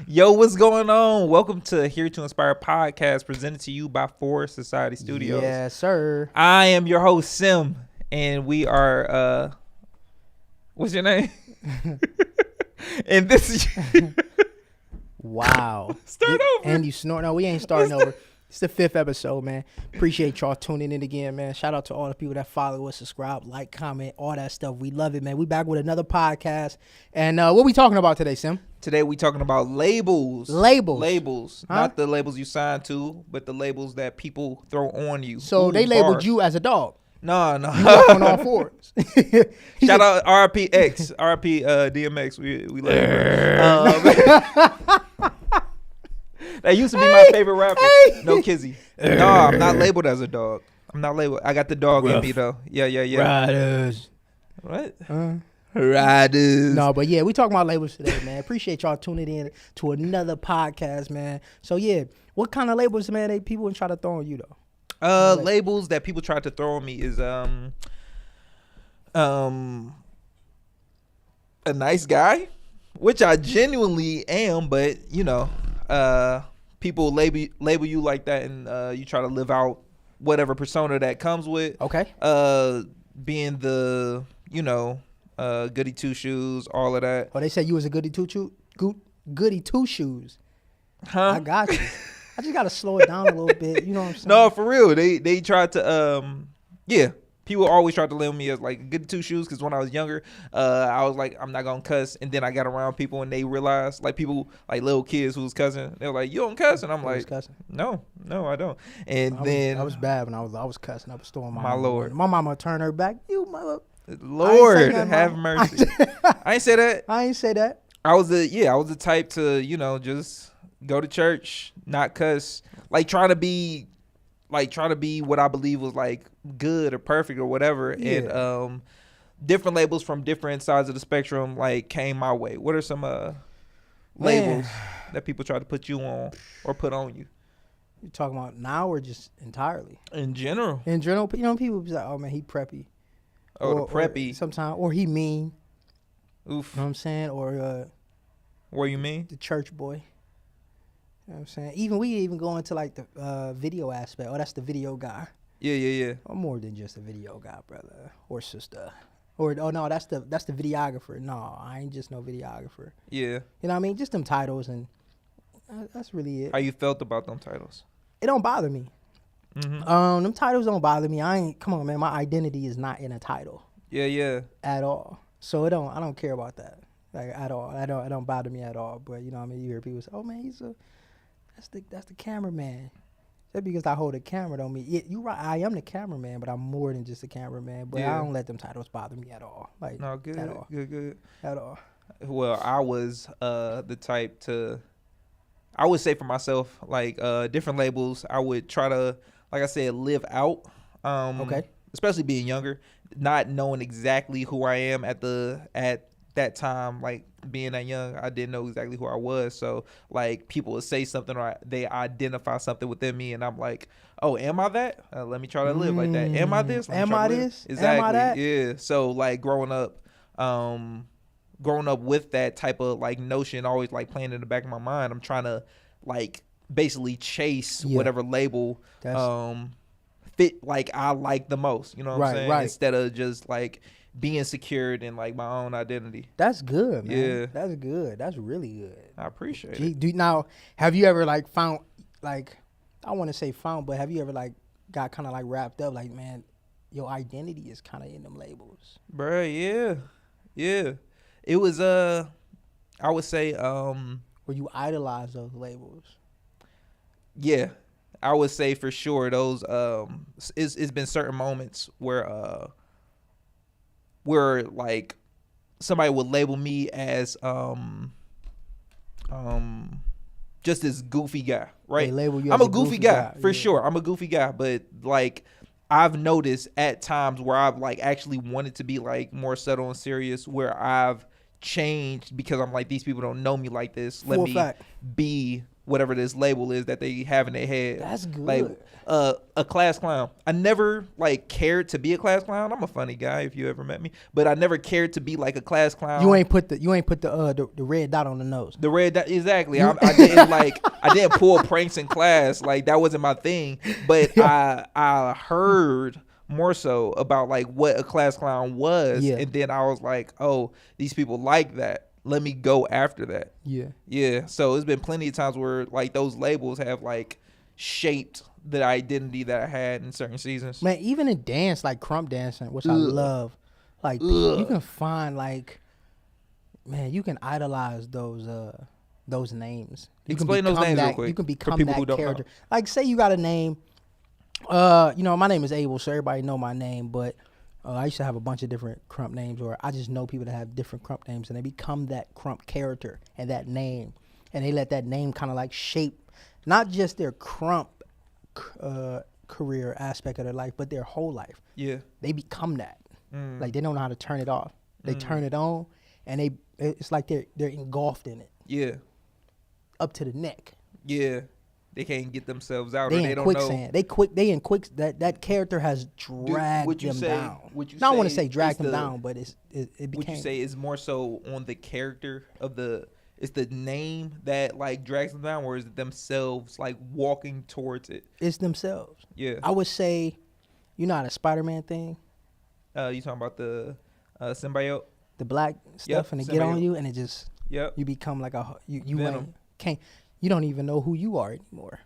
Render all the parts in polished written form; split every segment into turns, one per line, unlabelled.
Yo, what's going on? Welcome to Here to Inspire podcast presented to you by Forest Society Studios.
Yes, sir.
I am your host, Sim, and we are, what's your name? And this is,
Wow.
Start over.
And you snort. No, we ain't starting over. It's the 5th episode, man. Appreciate y'all tuning in again, man. Shout out to all the people that follow us, subscribe, like, comment, all that stuff. We love it, man. We back with another podcast. And what we talking about today, Sim?
Today we talking about labels.
Labels. Huh?
Not the labels you sign to, but the labels that people throw on you.
So
Ooh,
they labeled
bars.
you as a dog.
No.
You walk on all fours.
Shout out RPX, DMX. We love him. That used to be my favorite rapper. No Kizzy. No, I'm not labeled as a dog. I'm not labeled. I got the dog in me though. Yeah.
Riders.
What? Riders.
No, but yeah, we talking about labels today, man. Appreciate y'all tuning in to another podcast, man. So yeah, what kind of labels, man, they people try to throw on you though?
Labels that people try to throw on me is a nice guy, which I genuinely am, but you know, people label you like that, and you try to live out whatever persona that comes with.
Okay.
Being the goody two shoes, all of that.
Oh, they said you was a goody two shoes.
Huh?
I got you. I just gotta slow it down a little bit. You know what I'm saying?
No, for real. They tried to people always tried to label me as like good two shoes, because when I was younger, I was like, I'm not gonna cuss, and then I got around people and they realized, like people like little kids who was cussing, they were like, you don't cuss, and I'm like, no, I don't. And I
was bad when I was cussing. I was throwing
my Lord.
My mama turned her back. You mother.
Lord have mercy. I ain't say that.
I ain't say that.
I was the type to just go to church, not cuss, like trying to be what I believe was like good or perfect or whatever.
Yeah.
And different labels from different sides of the spectrum like came my way. What are some labels that people try to put you on or put on you?
You talking about now or just entirely?
In general,
people be like, oh man, he preppy.
Oh, the preppy.
Sometimes, or he mean.
Oof.
You know what I'm saying? Or
what you mean?
The church boy. You know what I'm saying? We even go into like the video aspect. Oh, that's the video guy.
Yeah.
I'm more than just a video guy, brother or sister. Or no, that's the videographer. No, I ain't just no videographer.
Yeah.
You know what I mean? Just them titles, and that's really it.
How you felt about them titles?
It don't bother me.
Mm-hmm.
Them titles don't bother me. Come on, man. My identity is not in a title.
Yeah.
At all. So I don't care about that. Like at all. It don't bother me at all. But you know what I mean? You hear people say, oh man, that's the cameraman. Just because I hold a camera don't mean you right. I am the cameraman, but I'm more than just a cameraman. But I don't let them titles bother me at all. Like
no, good,
at all.
Good.
At all.
Well, I was the type to, I would say for myself, like different labels, I would try to, like I said, live out.
Okay.
Especially being younger, not knowing exactly who I am at that time, like being that young, I didn't know exactly who I was. So like people would say something or they identify something within me, and I'm like, oh, am I that? Let me try to live like that. Am I this?
Am I this?
Exactly.
Am I that?
Yeah. So like growing up with that type of like notion, always like playing in the back of my mind, I'm trying to like basically chase whatever label fit like I like the most. You know what I'm saying?
Right.
Instead of just like being secured in like my own identity.
That's good, man.
Yeah.
That's good. That's really good.
I appreciate it.
Now, have you ever like found like, I want to say found, but have you ever like got kind of like wrapped up like, man, your identity is kind of in them labels?
Bruh, yeah. It was I would say
where you idolize those labels.
Yeah. I would say for sure those it's been certain moments where like somebody would label me as just this goofy guy, right?
They label you
I'm
as
a goofy guy for
yeah.
sure. I'm a goofy guy, but like I've noticed at times where I've like actually wanted to be like more subtle and serious, where I've changed because I'm like, these people don't know me like this. Let me be whatever this label is that they have in their head.
That's good.
Like a class clown. I never like cared to be a class clown. I'm a funny guy if you ever met me, but I never cared to be like a class clown.
You ain't put the red dot on the nose.
The red dot, exactly. I didn't I didn't pull pranks in class. Like that wasn't my thing. But I heard more so about like what a class clown was, and then I was like, oh, these people like that. Let me go after that. Yeah. So it's been plenty of times where like those labels have like shaped the identity that I had in certain seasons.
Man, even in dance, like crump dancing, which I love, like you can find like, man, you can idolize those names. You
Explain those names real quick.
You can become that character. Like, say you got a name. My name is Abel, so everybody know my name, but I used to have a bunch of different crump names, or I just know people that have different crump names, and they become that crump character and that name, and they let that name kind of like shape not just their crump career aspect of their life, but their whole life.
Yeah,
they become that. Like they don't know how to turn it off. They turn it on, and it's like they're engulfed in it.
Yeah,
up to the neck.
Yeah. They can't get themselves out.
They don't know. They in quick. That character has dragged them down. I want to say drag them down, but it became.
Would you say it's more so on the character of it's the name that like drags them down, or is it themselves like walking towards it?
It's themselves.
Yeah.
I would say, you know how the Spider-Man thing.
You talking about the symbiote?
The black stuff, and they get on you, and it just.
Yep.
You become like you can't. You don't even know who you are anymore.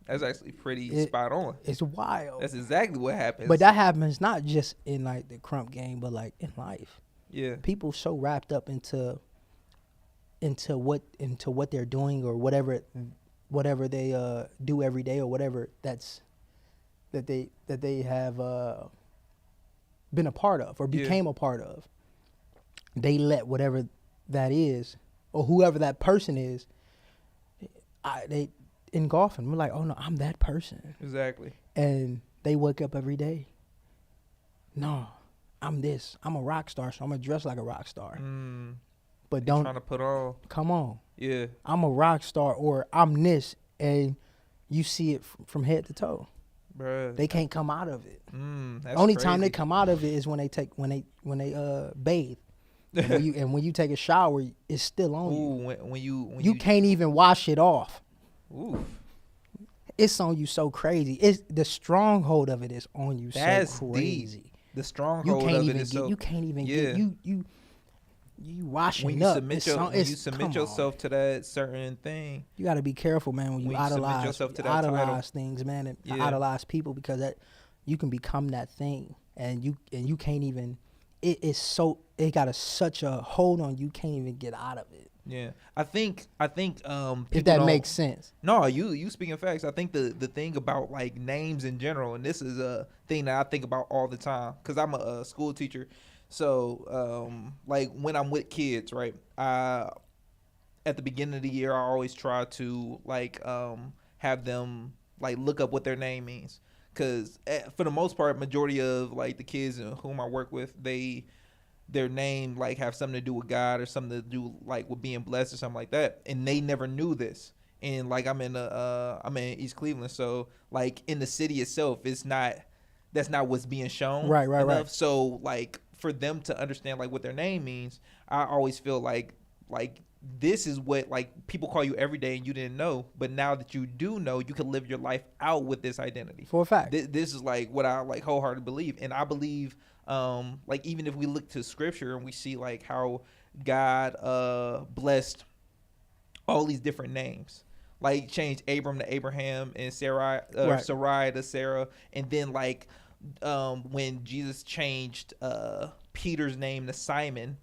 That's actually pretty spot on.
It's wild.
That's exactly what happens.
But that happens not just in like the crump game, but like in life.
Yeah.
People so wrapped up into what they're doing, or whatever they do every day, or whatever that they have been a part of or became a part of. They let whatever that is, or whoever that person is, they engulf them. We're like, oh no, I'm that person.
Exactly.
And they wake up every day. No, I'm this. I'm a rock star, so I'm gonna dress like a rock star. But don't
trying to put on.
Come on.
Yeah.
I'm a rock star, or I'm this, and you see it from head to toe.
Bruh.
They can't come out of it.
That's
Only
crazy.
time they come out of it is when they bathe. And when you take a shower, it's still on you.
When
you can't even wash it off.
Oof.
It's on you so crazy. It's the stronghold of it is on you.
That's
so crazy.
Deep. The stronghold of it is so.
You can't even get you washing
when you
up.
When you submit yourself to that certain thing.
You got to be careful, man. When you idolize things, man, and idolize people, because that you can become that thing, and you can't even. It got such a hold on you, can't even get out of it.
Yeah, I think
if that makes sense.
No, you speaking facts. I think the thing about like names in general, and this is a thing that I think about all the time because I'm a school teacher. So like when I'm with kids, right? At the beginning of the year, I always try to like have them like look up what their name means. Because for the most part, majority of like the kids whom I work with, their name like have something to do with God or something to do like with being blessed or something like that, and they never knew this. And like I'm in East Cleveland, so like in the city itself, that's not what's being shown.
Right.
So like for them to understand like what their name means, I always feel like this is what like people call you every day and you didn't know, but now that you do know, you can live your life out with this identity.
For a fact.
This is like what I like wholeheartedly believe. And I believe like even if we look to scripture and we see like how God blessed all these different names, like changed Abram to Abraham and Sarai to Sarah, and then like when Jesus changed Peter's name to Simon,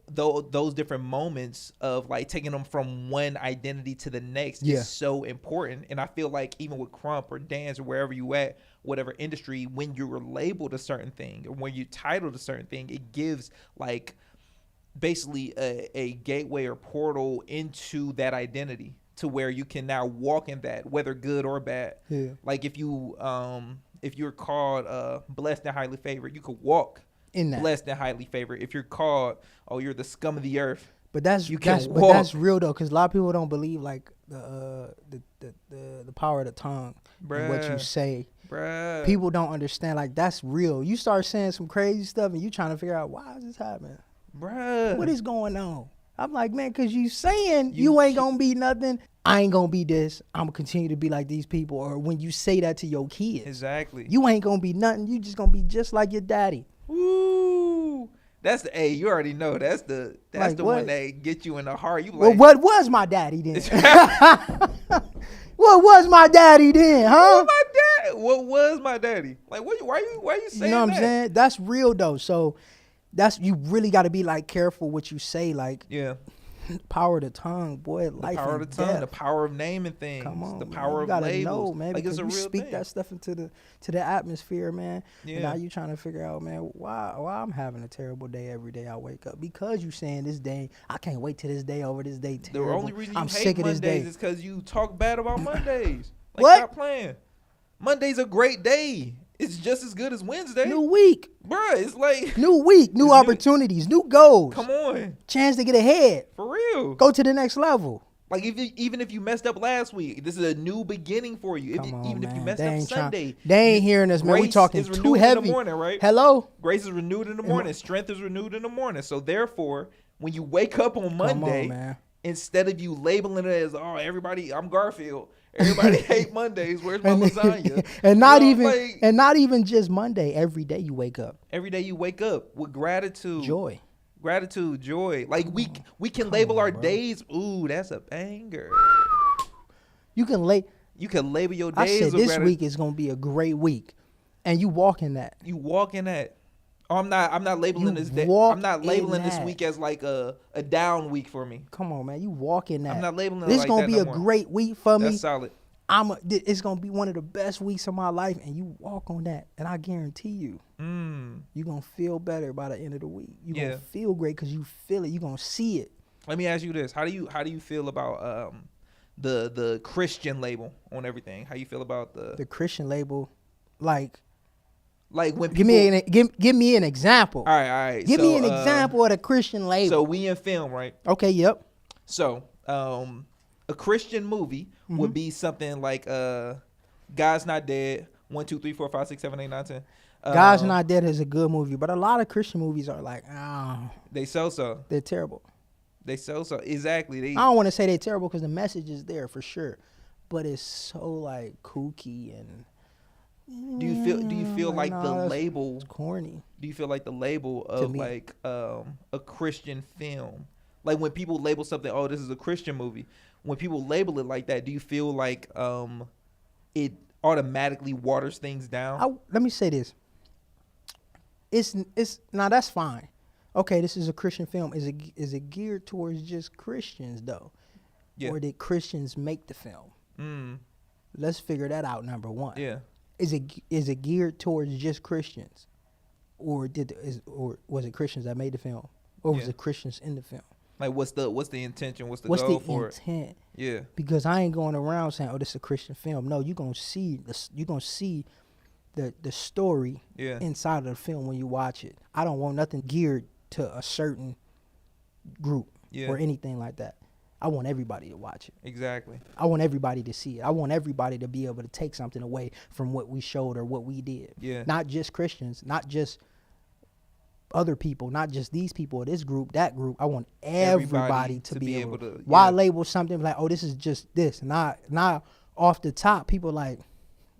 those different moments of like taking them from one identity to the next is so important. And I feel like even with crump or dance or wherever you at, whatever industry, when you're labeled a certain thing or when you're titled a certain thing, it gives like basically a gateway or portal into that identity to where you can now walk in that, whether good or bad. Yeah. Like if you're called blessed and highly favored, you could walk in that. Blessed and highly favored. If you're called, oh, you're the scum of the earth.
But that's real though, because a lot of people don't believe like the power of the tongue and what you
Bruh.
say.
Bruh.
People don't understand. Like, that's real. You start saying some crazy stuff and you trying to figure out why is this happening?
Bruh.
What is going on? I'm like, man, because you saying
You
you ain't
ki-
gonna be nothing. I ain't gonna be this. I'm gonna continue to be like these people. Or when you say that to your kids,
Exactly.
you ain't gonna be nothing. You just gonna be just like your daddy.
Woo. That's the you already know. That's the
Like,
one
what?
that get you in the heart. You
Well,
like
what was my daddy then? What was my daddy then, huh?
what my dad? What was my daddy? Like why you saying
You know what I'm
that?
saying? That's real though. So that's, you really got to be like careful what you say. Like,
Yeah.
power of the tongue, boy.
The
Life
power of
and
the tongue,
death.
the power of naming things,
Come on,
the
man.
power
You
of
gotta
labels.
know, man,
Like
because
it's a
you
real
speak
thing.
that stuff into the atmosphere, man.
Yeah.
And now you trying to figure out, man, why I'm having a terrible day every day I wake up, because you saying this day, I can't wait to this day over this day.
The
Terrible.
only reason you
I'm
hate
sick of this
Mondays
day.
is because you talk bad about Mondays. Like,
What?
stop playing. Monday's a great day. It's just as good as Wednesday.
New week,
Bruh, it's like,
new week, new
It's new.
opportunities, new goals,
come on.
chance to get ahead,
For real.
go to the next level.
Like, even if you messed up last week, this is a new beginning for you.
Come on,
Even if you
man.
messed
They
up
ain't
Sunday.
They ain't hearing us, man. We
grace
talking
is
too
renewed in
heavy.
the morning, right?
Hello?
Grace is renewed in the morning. Strength is renewed in the morning. So therefore, when you wake up on
Come
Monday,
on, man.
instead of you labeling it as, oh, everybody, I'm Garfield. Everybody hate Mondays. Where's my lasagna?
And not
You know,
even
like,
and not even just Monday. Every day you wake up,
every day you wake up with gratitude.
joy.
Gratitude, joy. Like we can label
on,
our
bro.
days. Ooh, that's a banger.
You can lay.
You can label your
I
days
said
with
this
gratitude.
week is gonna be a great week, and you walk in that.
You walk in that. Oh, I'm not labeling
You
this day.
walk
I'm not
in
labeling this
that.
week as like a down week for me.
Come on, man. You walk in that.
I'm not labeling it
This
like
gonna
that
be
no
a
more.
great week for me.
That's solid.
It's gonna be one of the best weeks of my life, and you walk on that, and I guarantee you, you're gonna feel better by the end of the week. You're
Yeah.
gonna feel great because you feel it. You're gonna see it.
Let me ask you this: How do you feel about the Christian label on everything? How you feel about
The Christian label, like,
like when
give
people,
give me an example.
all right.
Give
So,
me an example of the Christian label.
So we in film, right?
Okay, yep.
So a Christian movie would be something like God's Not Dead. 1, 2, 3, 4, 5, 6, 7, 8, 9, 10.
God's Not Dead is a good movie, but a lot of Christian movies are like,
They so.
they're terrible.
They so. Exactly. They
I don't want to say they're terrible because the message is there for sure, but it's so like kooky and.
do you feel like
nah,
the
that's-
label?
It's corny.
Do you feel like the label of
me.
like a Christian film? Like when people label something, oh, this is a Christian movie. When people label it like that, do you feel like it automatically waters things down?
Let me say this. It's now that's fine. Okay, this is a Christian film. Is it geared towards just Christians though,
Yeah.
or did Christians make the film? Let's figure that out. Number one.
Yeah.
Is it geared towards just Christians, or was it Christians that made the film, or was
Yeah.
it Christians in the film?
Like what's the intention? What's the
What's
goal
the
for it?
intent?
Yeah.
Because I ain't going around saying, "Oh, this is a Christian film." No, you're gonna see the story
Yeah.
inside of the film when you watch it. I don't want nothing geared to a certain group
Yeah.
or anything like that. I want everybody to watch it.
Exactly.
I want everybody to see it. I want everybody to be able to take something away from what we showed or what we did.
Yeah.
Not just Christians, not just other people, not just these people or this group, that group. I want everybody to be able to. Why
yeah.
label something like, oh, this is just this? Not off the top. People like,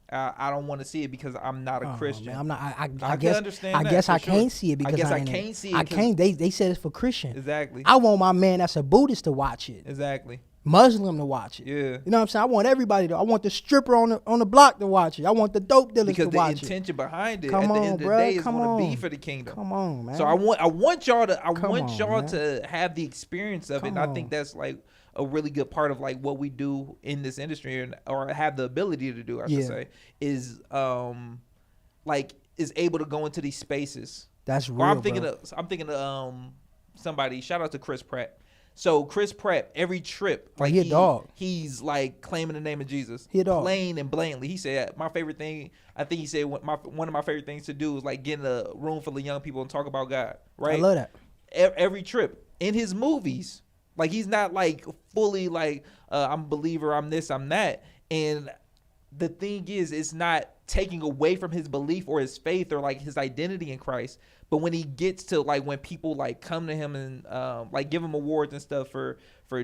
I don't want to see it because I'm not a
oh,
Christian.
man, I'm not. I
can
guess.
understand
I
that,
guess
for
I
sure.
can't see it because
I guess I
ain't
can't see it
I
'cause-
can't. They said it's for Christian.
Exactly.
I want my man that's a Buddhist to watch it.
Exactly.
Muslim to watch it.
Yeah.
You know what I'm saying? I want everybody to. I want the stripper on the block to watch it. I want the dope dealers
Because
to
the
watch it.
intention behind it
Come
at the
on,
end of the
bruh,
day is
come
going to be
on.
for the kingdom.
Come on, man.
So I want y'all to
Come on, man.
to have the experience of it. And I think that's like a really good part of like what we do in this industry or have the ability to do, I should
Yeah.
say, is like is able to go into these spaces.
That's real.
Or I'm thinking
bro.
of somebody, shout out to Chris Pratt. So Chris Pratt, every trip,
Oh, he a dog.
He's like claiming the name of Jesus.
He a dog.
Plain and blatantly. He said, my favorite thing, I think he said one of my favorite things to do is like get in a room full of young people and talk about God. Right?
I love that.
Every trip. In his movies, Like he's not like fully like I'm a believer, I'm this, I'm that. And the thing is, it's not taking away from his belief or his faith or like his identity in Christ. But when he gets to like when people like come to him and like give him awards and stuff for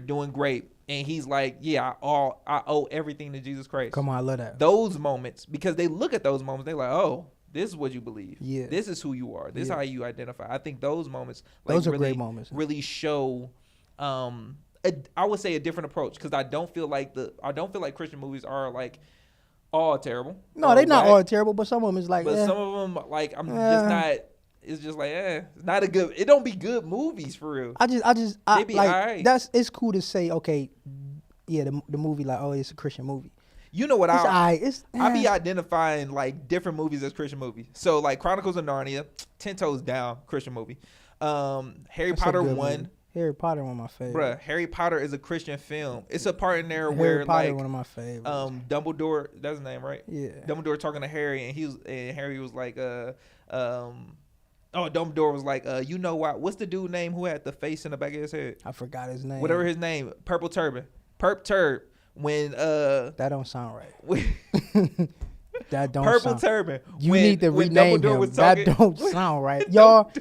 doing great, and he's like, yeah, I owe everything to Jesus Christ.
Come on, I love that.
Those moments, because they look at those moments, they're like, oh, this is what you believe.
Yeah.
This is who you are. This is
Yeah.
how you identify. I think those moments, like,
Those are
really,
great moments.
really show. I would say a different approach, because I don't feel like Christian movies are like all terrible.
No, they're not all terrible, but some of them is like.
But some of them, like, I'm just not. It's just like, it's not a good. It don't be good movies for real.
I
They be
like
alright.
it's cool to say, okay, yeah, the movie like, oh, it's a Christian movie.
You know what
It's alright.
I be identifying like different movies as Christian movies. So like Chronicles of Narnia, 10 Toes Down, Christian movie. Harry
That's a
Potter
good
1.
movie. Harry Potter, one of my favorites.
Bruh, Harry Potter is a Christian film. It's a part in there
Harry
where
Potter,
like
one of my favorites.
Dumbledore, that's his name, right?
Yeah.
Dumbledore talking to Harry, and Harry was like, Dumbledore was like, you know what? What's the dude name who had the face in the back of his head?
I forgot his name.
Whatever his name, Purple Turban, Perp Turb. When
That don't sound right. That don't
Purple
sound.
Turban.
You
when,
need to
when
rename
Dumbledore
him.
was
That
talking-
don't sound right, y'all.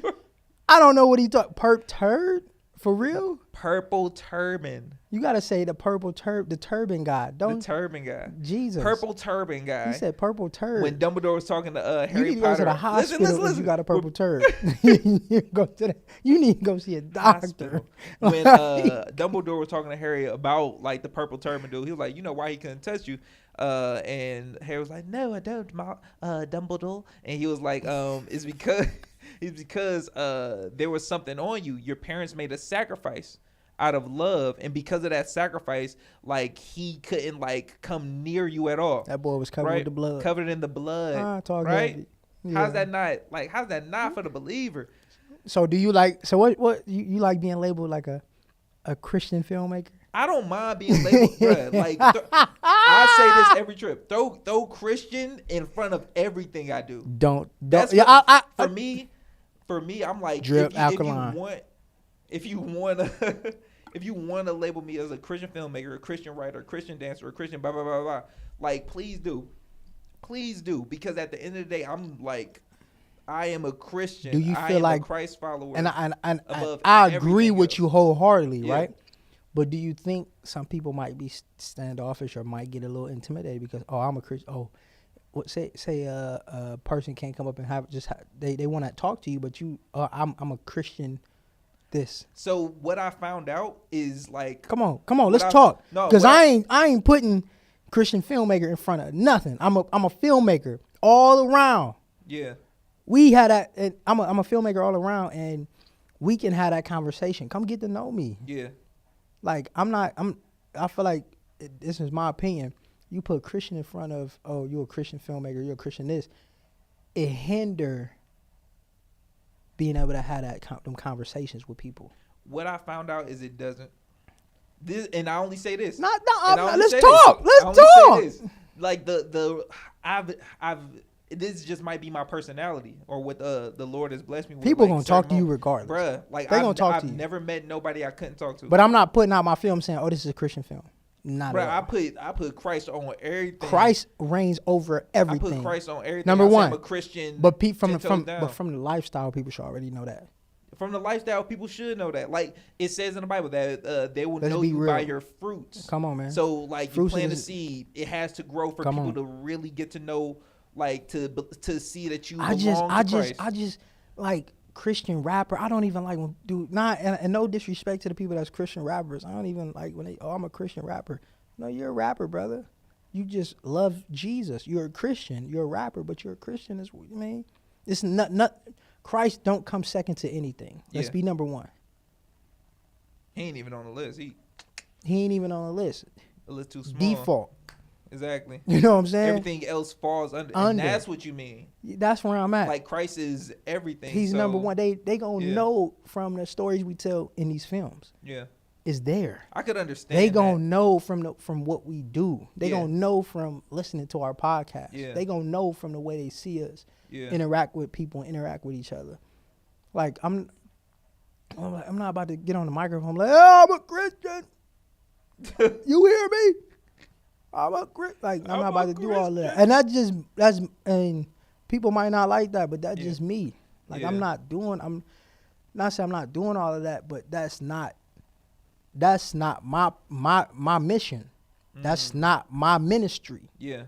I don't know what he talk. Perp turd for real.
Purple Turban.
You gotta say the the turban guy.
The
Don't
turban guy.
Jesus.
Purple Turban guy.
He said purple turd.
When Dumbledore was talking to
you
Harry
need to go to
Potter.
the hospital if you got a purple
When-
turd. You need to go see a doctor.
Hospital. When Dumbledore was talking to Harry about like the purple turban dude, he was like, you know why he couldn't touch you? And Harry was like, no, I don't, Dumbledore. And he was like, it's because there was something on you. Your parents made a sacrifice out of love, and because of that sacrifice, like he couldn't like come near you at all.
That boy was covered
right?
with the blood.
Covered in the blood.
Talk
right?
heavy.
How's
Yeah.
that not like? How's that not for the believer?
So do you like? So what you like being labeled like a Christian filmmaker?
I don't mind being labeled, bruh. Like I say this every trip. Throw Christian in front of everything I do.
Don't.
That's
Yeah,
what-
I,
for me, I'm like,
Drip alkaline.
if you want to label me as a Christian filmmaker, a Christian writer, a Christian dancer, a Christian blah blah blah blah, like please do, because at the end of the day, I'm like, I am a Christian.
Do you
I
feel
am
like-
a Christ follower?
and
above
I agree
everything
with
else.
you wholeheartedly,
Yeah.
right? But do you think some people might be standoffish or might get a little intimidated because I'm a Christian? Say a person can't come up and they want to talk to you, but I'm a Christian. This.
So what I found out is like,
Come on, let's
I-
talk.
no,
Because
what
I ain't putting Christian filmmaker in front of nothing. I'm a filmmaker all around.
yeah,
We had that. And I'm a filmmaker all around, and we can have that conversation. Come get to know me.
yeah,
Like I feel like this is my opinion. You put Christian in front of, oh, you're a Christian filmmaker, you're a Christian this. It hinder being able to have them conversations with people.
what I found out is it doesn't. This, and I only say this.
Let's
say
talk.
this.
Let's
I only
talk.
say this. Like I've this just might be my personality or what the Lord has blessed me with.
People
like,
gonna
certain
talk to you
moments.
regardless.
Bruh. Like
They gonna talk to
I've
you.
never met nobody I couldn't talk to.
But I'm not putting out my film saying, oh, this is a Christian film. Not
Bruh,
at all.
I put Christ on everything.
Christ reigns over
I
everything.
put Christ on everything.
Number
I say
one.
I'm a Christian.
But
10 toes down.
but from the lifestyle, people should already know that.
From the lifestyle, people should know that. Like it says in the Bible that they will
Let's
know
be
you
real.
by your fruits.
Come on, man.
So like
Fruits
you plant a
is-
seed, it has to grow for
Come
people
on.
to really get to know, like to see that you
I
belong to Christ.
just like Christian rapper. I don't even like when and no disrespect to the people that's Christian rappers. I don't even like when I'm a Christian rapper. No, you're a rapper, brother. You just love Jesus. You're a Christian. You're a rapper, but you're a Christian. Is what you mean? It's not Christ don't come second to anything. Let's
Yeah.
be number one.
He ain't even on the list. He
He ain't even on the list.
a little too small.
Default.
Exactly.
You know what I'm saying?
Everything else falls under. And
Under.
that's what you mean.
That's where I'm at.
Like Christ is everything.
He's
so,
number one. They gonna
yeah.
know from the stories we tell in these films.
Yeah.
It's there.
I could understand.
They gonna
that.
know from what we do. They
Yeah.
gonna know from listening to our podcast.
Yeah.
They gonna know from the way they see us
Yeah.
interact with people, interact with each other. Like I'm not about to get on the microphone like, oh, I'm a Christian. You hear me? I'm a Christian. Like, I'm not about to do all of that. And and people might not like that, but that's just me. Like, I'm not saying I'm not doing all of that, but that's not my mission. That's not my ministry.
Yeah.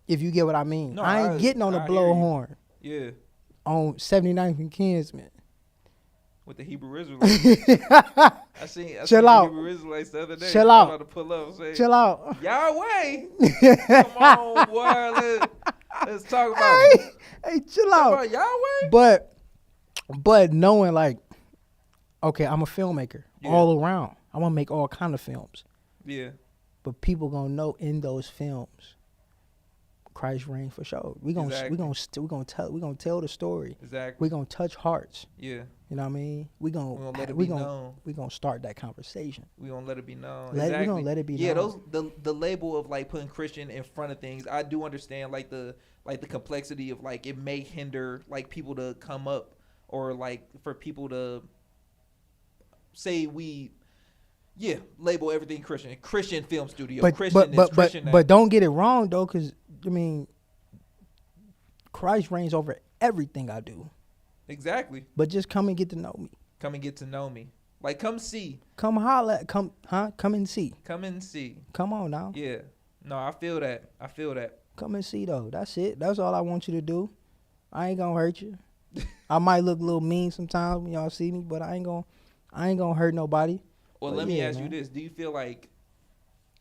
If you get what I mean.
No,
I ain't getting on the blowhorn.
Yeah.
On 79th and Kinsman.
With the Hebrew Israelites. I seen
Chill out.
Hebrew Israelites the other day.
Chill out.
I'm about to pull up and say,
Chill out.
Yahweh. Come on, boy. Let's talk about it.
Hey, chill
Talk
out.
about Yahweh?
But knowing like, okay, I'm a filmmaker all around. I'm gonna make all kind of films.
Yeah.
But people gonna know in those films, Christ reigns for sure. We gonna tell the story.
Exactly.
We gonna touch hearts.
Yeah.
You know what I mean? We gonna
let it be known.
We gonna start that conversation.
We gonna let it be known.
We gonna let it be known.
Yeah, the label of like putting Christian in front of things. I do understand like the complexity of like it may hinder like people to come up or like for people to say label everything Christian film studio.
But don't get it wrong though, because I mean, Christ reigns over everything I do.
Exactly.
But just come and get to know me.
Come and get to know me. Like come see.
Come holla. Come and see.
Come and see.
Come on now.
Yeah. No, I feel that.
Come and see though. That's it. That's all I want you to do. I ain't gonna hurt you. I might look a little mean sometimes when y'all see me, but I ain't gonna hurt nobody.
Well, let me ask you this: do you feel like,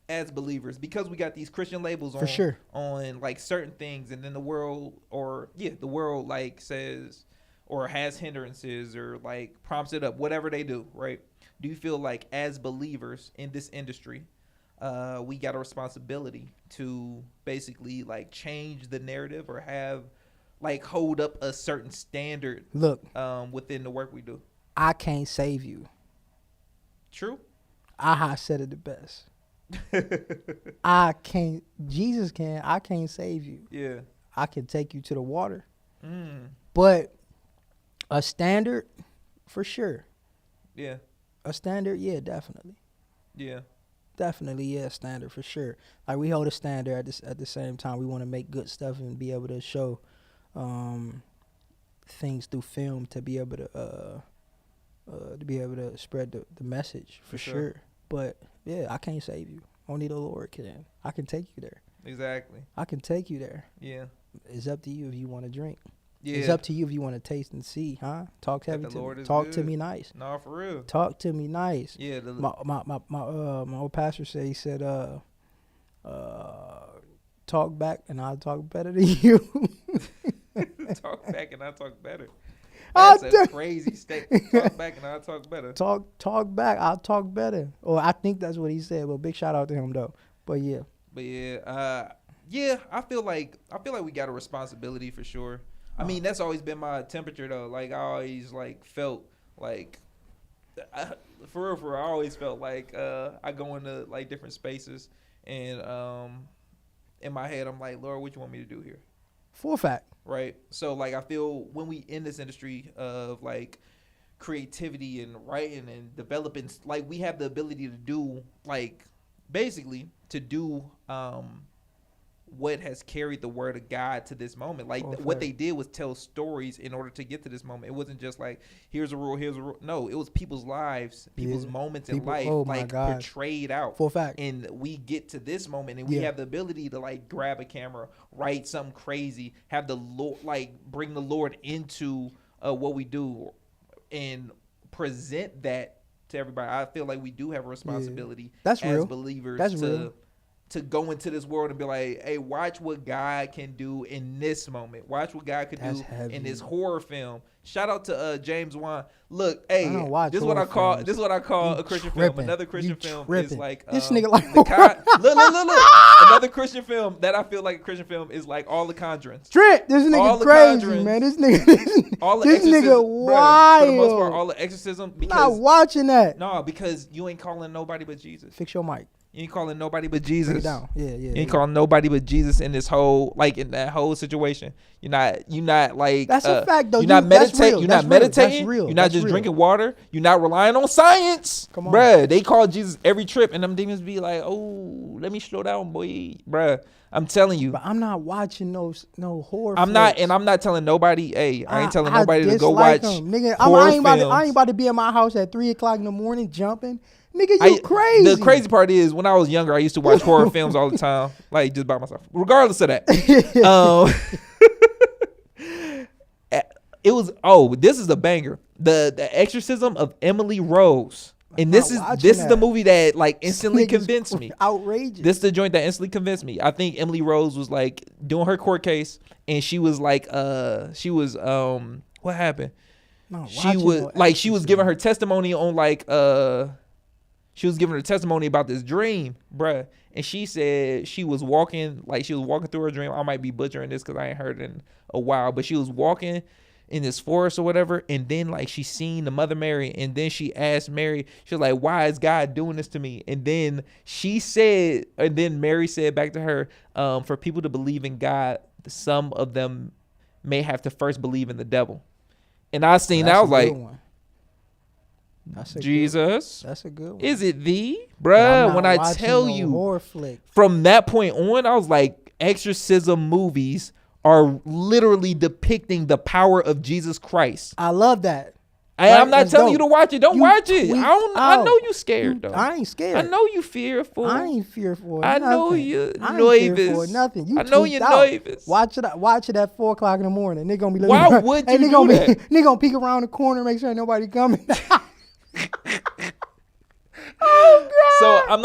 as believers, because we got these Christian labels on,
for sure,
on like certain things, and then the world like says or has hindrances or like prompts it up, whatever they do, right? Do you feel like as believers in this industry, we got a responsibility to basically like change the narrative or have like hold up a certain standard?
Look,
within the work we do.
I can't save you.
True.
Aha said it the best. I can't. Jesus can. I can't save you.
Yeah.
I can take you to the water. But a standard, for sure.
Yeah.
A standard, yeah, definitely.
Yeah.
Definitely, yeah, standard for sure. Like we hold a standard at the same time. We want to make good stuff and be able to show things through film to be able to spread the message for sure. But yeah, I can't save you. Only the Lord can. I can take you there.
Exactly.
I can take you there.
Yeah.
It's up to you if you want to drink.
Yeah.
It's up to you if you want to taste and see, huh? Talk heavy to me. Talk to me nice.
No, for real.
Talk to me nice.
Yeah.
My old pastor said, he said, talk back and I'll talk better than you.
Talk back and I'll talk better. That's a crazy statement. Talk back and I'll talk better.
Talk back, I'll talk better. Or I think that's what he said. Well, big shout out to him though. But yeah.
I feel like we got a responsibility for sure. I mean, that's always been my temperature though. Like I always like felt like for real, I always felt like I go into like different spaces and in my head I'm like, Lord, what you want me to do here?
Full fact.
Right. So like I feel when we in this industry of like creativity and writing and developing, like we have the ability to do like basically to do what has carried the word of God to this moment. Like what they did was tell stories in order to get to this moment. It wasn't just like here's a rule. No, it was people's lives, people's moments in life, like portrayed out.
Full fact.
And we get to this moment, and we have the ability to like grab a camera, write something crazy, have the Lord, like bring the Lord into what we do, and present that to everybody. I feel like we do have a responsibility
as
believers to go into this world and be like, hey, watch what God can do in this moment. Watch what God could do in this horror film. Shout out to James Wan. Look, hey, this is what I call a Christian film. Another Christian film is like
this nigga like
look. Another Christian film that I feel like a Christian film is like all the Conjurings.
Trent, this nigga crazy, man. This nigga wild.
For the most part, all the exorcism.
Not watching that.
No, because you ain't calling nobody but Jesus.
Fix your mic.
You ain't calling nobody but Jesus.
Break it down. Yeah.
You ain't calling nobody but Jesus in this whole, like in that whole situation. You're not like
that's a fact though.
You're not meditating.
real.
You're
That's
not
real.
meditating.
That's real.
You're not
That's
just
real.
drinking water. You're not relying on science.
Come on.
Bruh, they call Jesus every trip, and them demons be like, "Oh, let me slow down, boy." Bruh, I'm telling you.
But I'm not watching no horror.
I'm not,
flicks.
and I'm not telling nobody. Hey, I ain't telling
I
nobody to go
dislike
watch
'em. Nigga,
horror
I ain't
films.
about to be in my house at 3:00 in the morning jumping. Nigga, you crazy.
The crazy part is when I was younger, I used to watch horror films all the time, like just by myself. Regardless of that, it was. Oh, this is a banger. The Exorcism of Emily Rose, and this is the movie that like instantly convinced me.
Outrageous.
This is the joint that instantly convinced me. I think Emily Rose was like doing her court case, and she was like, what happened? She was giving her testimony on like she was giving her testimony about this dream, bruh. And she said she was walking through her dream. I might be butchering this because I ain't heard it in a while, but she was walking in this forest or whatever, and then like she seen the Mother Mary, and then she asked Mary, she was like, "Why is God doing this to me?" And then Mary said back to her, for people to believe in God, some of them may have to first believe in the devil. And I was like, Jesus,
that's a good one.
Is it thee, bruh? When I tell you,
horror flick.
From that point on, I was like, exorcism movies are literally depicting the power of Jesus Christ.
I love that.
I'm not telling you to watch it. Don't watch it. I know you scared though.
I ain't scared.
I know you fearful.
I ain't fearful.
I know you nervous.
Nothing.
I know you're nervous.
Watch it at 4:00 in the morning. Nigga gonna be looking.
Why would you do that?
Nigga gonna peek around the corner, make sure ain't nobody coming.
Oh God. So I'm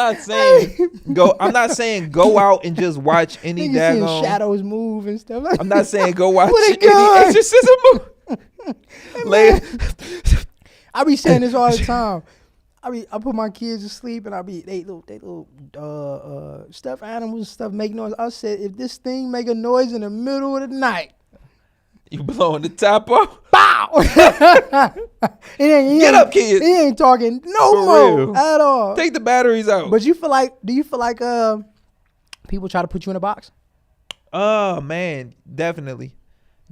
not saying go out and just watch any daggone
shadows move and stuff.
I'm not saying go watch any
good.
exorcism movie.
I be saying this all the time. I put my kids to sleep and they little stuffed animals and stuff make noise. I said, if this thing make a noise in the middle of the night,
you blowing the top off?
Bow!
Get up, kids.
He ain't talking no
For
more
real.
at all.
Take the batteries out.
But do you feel like people try to put you in a box?
Oh man, definitely.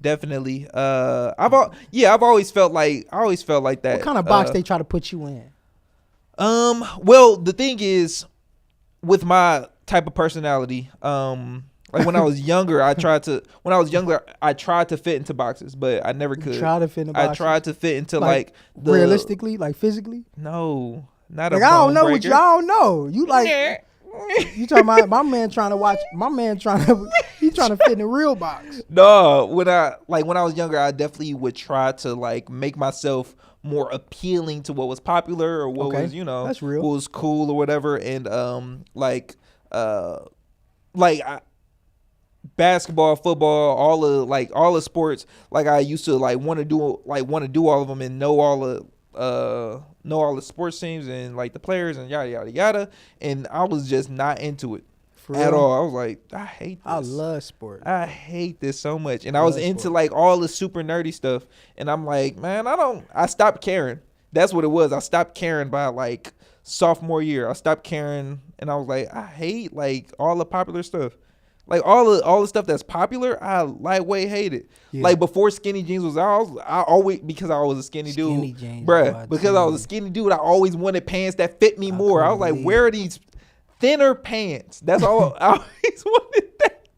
I've always felt like that.
What kind of box they try to put you in?
Well, the thing is, with my type of personality, like when I was younger, I tried to fit into boxes, but I never could.
Try to fit in boxes?
I tried to fit into like
realistically, like physically.
No, not
like
a bone
I don't know
breaker.
what y'all know. You like. You talking about my man trying to watch? My man trying to fit in the real box.
No, when I was younger, I definitely would try to like make myself more appealing to what was popular or what was
that's real.
what was cool or whatever, and basketball, football, all the sports. Like I used to want to do all of them and know all the sports teams and like the players and yada yada yada, and I was just not into it at all. I was like, I hate this.
I love sport.
I hate this so much, and I was into like all the super nerdy stuff, and I'm like, man, I stopped caring. That's what it was. I stopped caring by like sophomore year. I stopped caring, and I was like, I hate like all the popular stuff. Like all the stuff that's popular, I lightweight hate it. Yeah. Like before skinny jeans was out, I always, because I was a skinny dude,
jeans,
bruh. Because I was a skinny dude, I always wanted pants that fit me more. I was like, where are these thinner pants? That's all. I always wanted that.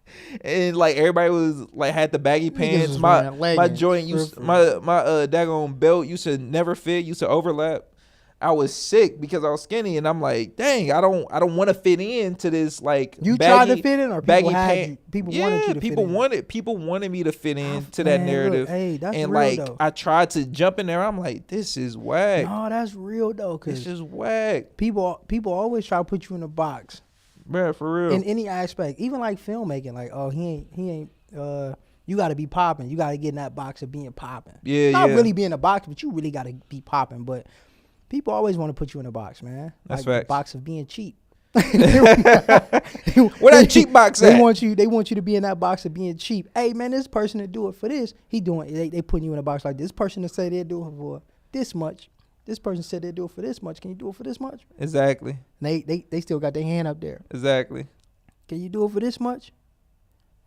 And like everybody was like had the baggy pants. My joint used my daggone belt used to never fit. Used to overlap. I was sick because I was skinny, and I'm like, dang, I don't want to fit into this like.
You
baggy,
tried to fit in, or people wanted you to fit in?
People wanted me to fit in to that narrative.
Look, hey, that's
and
real
like
though.
I tried to jump in there. I'm like, this is whack.
No, that's real though.
This is whack.
People always try to put you in a box,
bruh, for real.
In any aspect, even like filmmaking. Like, oh, he ain't. You got to be popping. You got to get in that box of being popping.
Yeah,
not really be in a box, but you really got to be popping. But people always want to put you in a box, man.
That's
like
facts.
A box of being cheap.
Where that cheap box at?
They want you to be in that box of being cheap. Hey man, this person to do it for this, they putting you in a box like this. Person to say they'll do it for this much. This person said they'll do it for this much. Can you do it for this much?
Exactly.
And they still got their hand up there.
Exactly.
Can you do it for this much?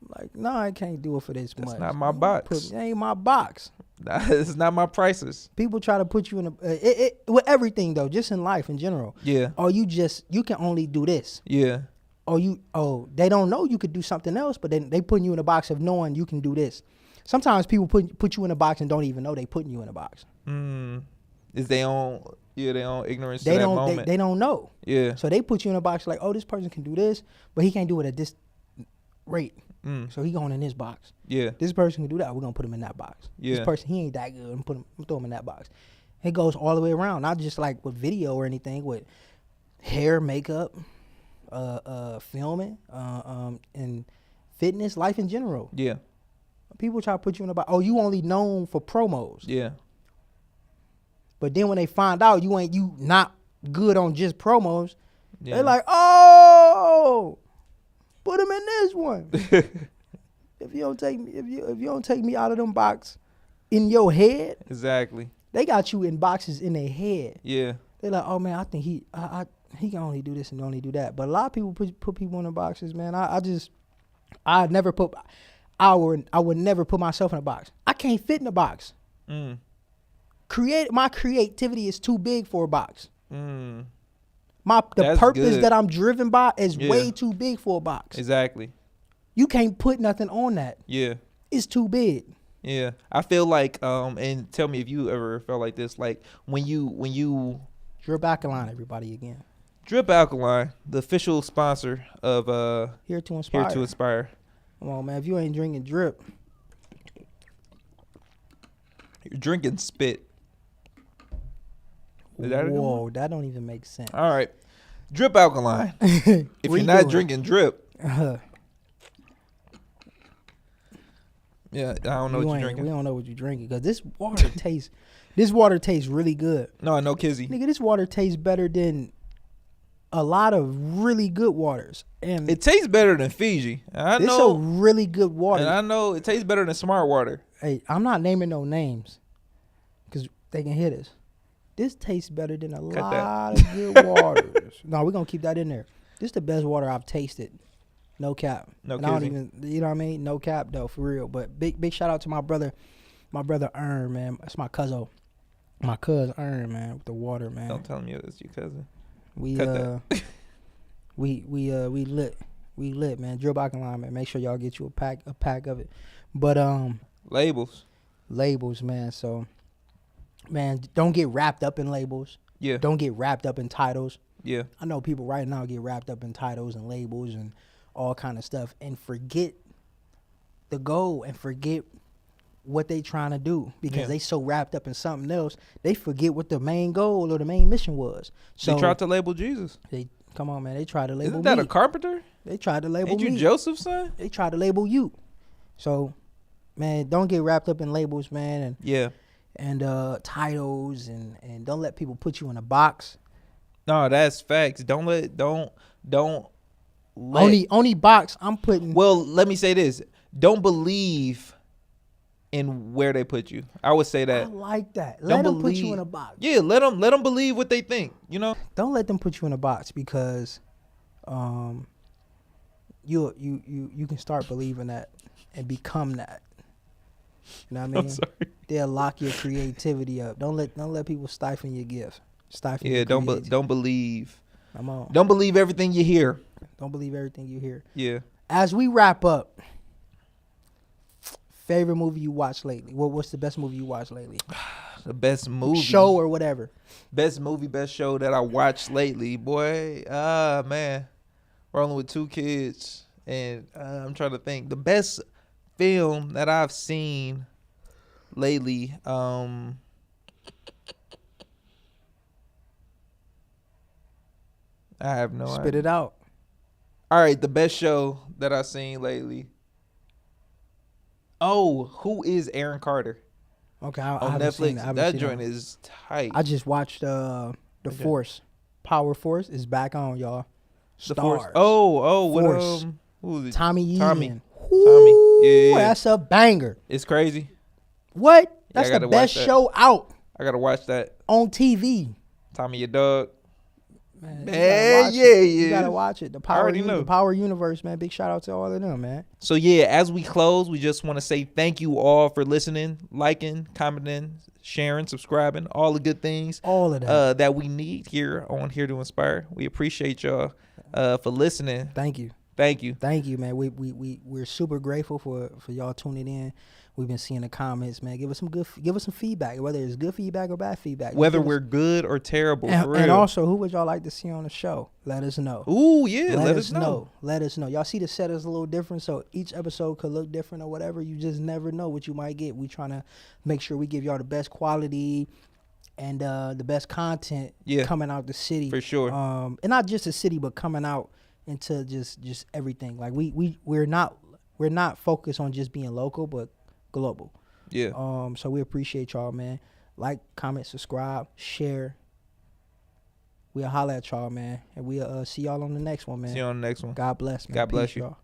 I'm like, no, I can't do it for this much.
That's not my box.
It ain't my box.
It's not my prices.
People try to put you in with everything though, just in life in general.
Yeah.
Or you can only do this.
Yeah.
Or they don't know you could do something else, but then they putting you in a box of knowing you can do this. Sometimes people put you in a box and don't even know they putting you in a box.
Is their own ignorance
They
to that
don't
moment.
they don't know.
Yeah.
So they put you in a box like, oh, this person can do this, but he can't do it at this rate. So he going in this box.
Yeah.
This person can do that. We're gonna put him in that box.
Yeah.
This person, he ain't that good. I'm throw him in that box. It goes all the way around, not just like with video or anything, with hair, makeup, filming, and fitness, life in general.
Yeah.
People try to put you in a box. Oh, you only known for promos.
Yeah.
But then when they find out you not good on just promos,
Yeah.
they're like, oh, put him in this one. If you don't take me out of them box in your head,
Exactly.
they got you in boxes in their head.
Yeah.
They're like, oh man, I think he can only do this and only do that. But a lot of people put people in the boxes, man. I would never put myself in a box. I can't fit in a box. My creativity is too big for a box. The
That's
purpose
good.
that I'm driven by is
Yeah.
way too big for a box.
Exactly.
You can't put nothing on that.
Yeah.
It's too big.
Yeah. I feel like and tell me if you ever felt like this, like when you
Drip Alkaline, everybody again.
Drip Alkaline, the official sponsor of
Here to inspire.
Here to Inspire.
Come on, man. If you ain't drinking drip,
You're drinking spit. Is that a good one?
whoa, that don't even make sense.
All right. Drip Alkaline. If you're not drinking drip, yeah, I don't know what you're drinking.
We don't know what you're drinking because this water tastes really good.
No kizzy.
Nigga, this water tastes better than a lot of really good waters. And
It tastes better than Fiji. I
it's a
know.
really good water.
And I know it tastes better than Smart Water.
Hey, I'm not naming no names because they can hit us. This tastes better than a
Cut that.
lot of good waters. No, we're going to keep that in there. This is the best water I've tasted. No cap.
No
And I don't
kizzy.
even, you know what I mean? No cap though, for real. But big shout out to my brother Ern, man. That's my cousin. My cousin Ern, man, with the water, man.
Don't tell me it's your cousin.
We
Cut that.
we lit. We lit, man. Drip Alkaline, man. Make sure y'all get you a pack of it. But
Labels.
labels, man. So man, don't get wrapped up in labels.
Yeah.
Don't get wrapped up in titles.
Yeah.
I know people right now get wrapped up in titles and labels and all kind of stuff and forget the goal and forget what they trying to do because
Yeah.
they so wrapped up in something else, they forget what the main goal or the main mission was. So
They tried to label Jesus.
come on, man. They tried to label
Isn't that
me.
a carpenter?
They tried to label
Ain't you
me.
Joseph's son?
They tried to label you. So, man, don't get wrapped up in labels, man,
Yeah.
and titles and don't let people put you in a box.
No, that's facts. Don't let.
Only box I'm putting.
Well, let me say this. Don't believe in where they put you. I would say
I
that.
like that.
Don't
Let them put
believe-
you in a box.
Yeah, let them believe what they think. You know.
Don't let them put you in a box because, you can start believing that and become that. You know what I mean?
I'm sorry.
They'll lock your creativity up. Don't let people stifle your gift. Stifle.
Yeah.
your creativity.
Don't believe.
Come on.
Don't believe everything you hear.
Don't believe everything you hear.
Yeah.
As we wrap up, favorite movie you watched lately? What's the best movie you watched lately?
The best movie.
Show or whatever.
Best movie, best show that I watched lately, boy. Man, rolling with two kids, and I'm trying to think. The best film that I've seen lately. I have no idea.
Spit it out.
All right, the best show that I've seen lately. Oh, who is Aaron Carter
Okay, I
on
haven't seen
Netflix?
it. I haven't
That
seen
joint
it.
is tight.
I just watched the
Okay.
Force. Power Force is back on, y'all.
The
Stars.
Force. Oh, what
Force.
who was it?
Tommy
Tommy.
Yeeman.
Yeah.
That's a banger.
It's crazy.
What?
I
That's
gotta
the
watch
best
that.
show out
I gotta watch that.
on TV.
Tommy, your dog.
Man,
Man,
you gotta
yeah.
watch it. The
I already know.
The Power Universe, man. Big shout out to all of them, man.
So yeah, as we close, we just want to say thank you all for listening, liking, commenting, sharing, subscribing, all the good things
All of that.
that we need here on Here to Inspire. We appreciate y'all for listening.
Thank you.
Thank you.
Thank you, man. We're super grateful for y'all tuning in. We've been seeing the comments, man. Give us some feedback, whether it's good feedback or bad feedback. Just
Whether
give us-
we're good or terrible, for real.
and also, who would y'all like to see on the show? Let us know.
Ooh, yeah, let us know.
Let us know. Y'all see the set is a little different, so each episode could look different or whatever. You just never know what you might get. We trying to make sure we give y'all the best quality and the best content coming out the city.
For sure.
And not just the city, but coming out into just everything. Like we're not focused on just being local, but global.
Yeah.
So we appreciate y'all, man. Like, comment, subscribe, share. We'll holler at y'all, man. And we'll see y'all on the next one, man.
See you on the next one.
God bless, man.
God bless
Peace,
you.
y'all.